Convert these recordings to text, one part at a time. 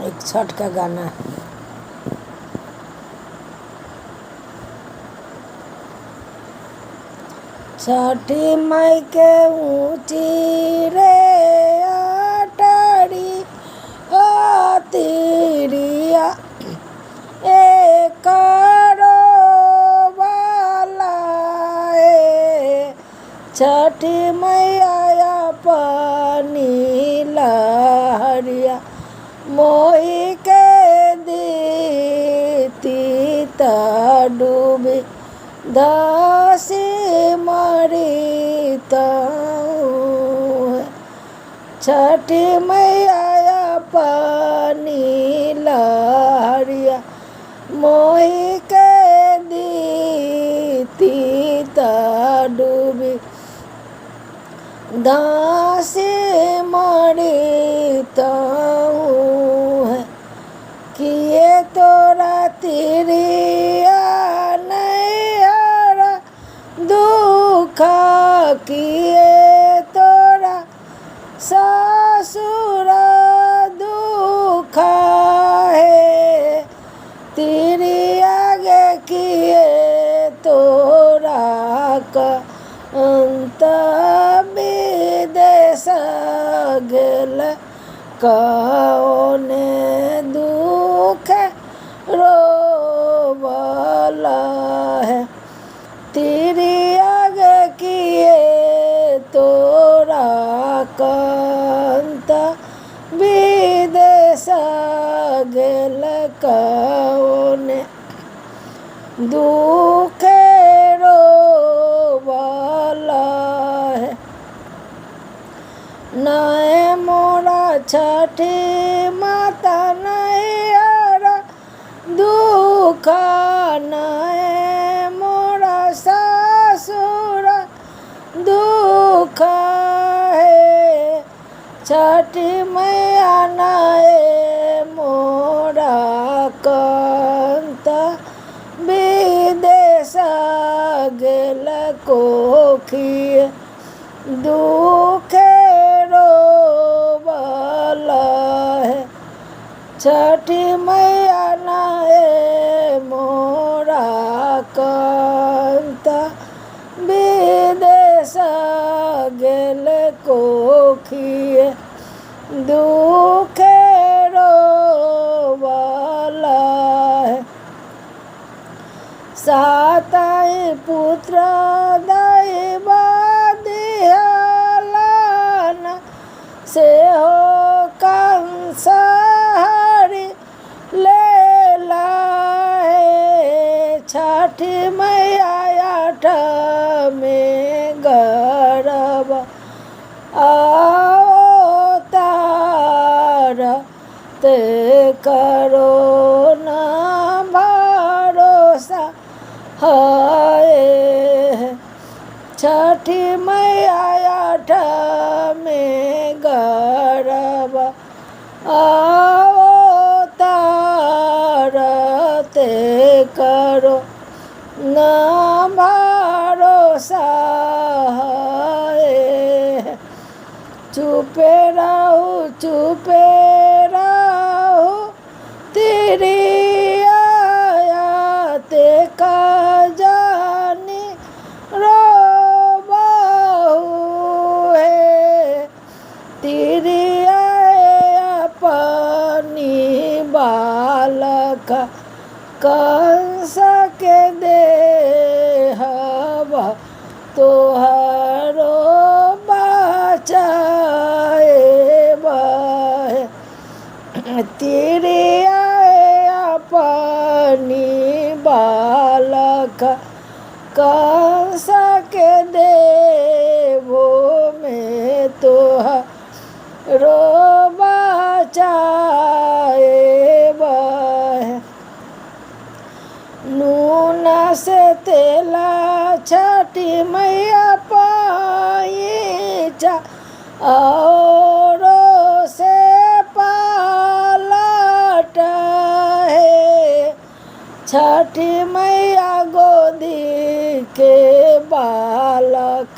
एक छठ का गाना है। छठी माई के ऊँची रे अटारी तिरिया एक वाला छठी मैया पानी लहरिया मोही के दीती डूबी दासी मरी छठी मैया पानी लहरिया मोही के दीती डूबी दासी मरी किए तोरा तिरिया नैहरा दुख किए तोरा ससुर दुख है तिरिया गे किए तोरा का अंत विदेश गेल कौने दुख रोवला है तिरिया गे किए तोरा कंत विदेश गेल कौने दुख रोवला है नाय मोरा छठी माता नैहरा दुख नाय मोरा ससुर दुख है छठी मैया नाय मोरा कंत विदेश गेल कोखिए दुख रोवला है छठी मैया नाय मोरा कंत विदेश गेल कोखिए दुख रोवला है साताई पुत्र दैव दिहलन से हो कंस हरि लेला छठी मैया आठ में गर्भ अवतार ते करो ना भरोसा है छठी मैया आठ में गर्भ अवतार ते करो ना भरोसा है चुपे रहो तिरिया ते का जानी रो बहु है तिरिया अपनी बालक कंस के देहवा तोहरो बचाए तिरिया अपनी बालक कंस के देवो में तोहरो बचाए नून से तेला छठी मैया पाई और से पालट है छठी मैया गोदी के बालक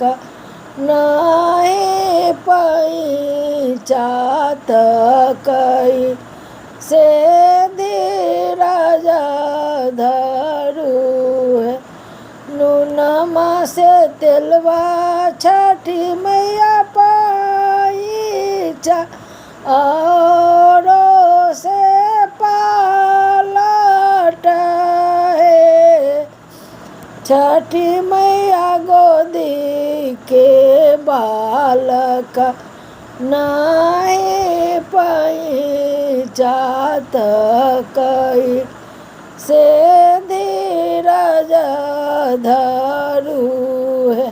नहीं पैचात कई से धीरज धरू है। नूनमा से तेलवा छठी मैया पैचा औरों से पालट है। छठी मैया गोदी के बालक नहीं पैचात कई से धीरज धरू है।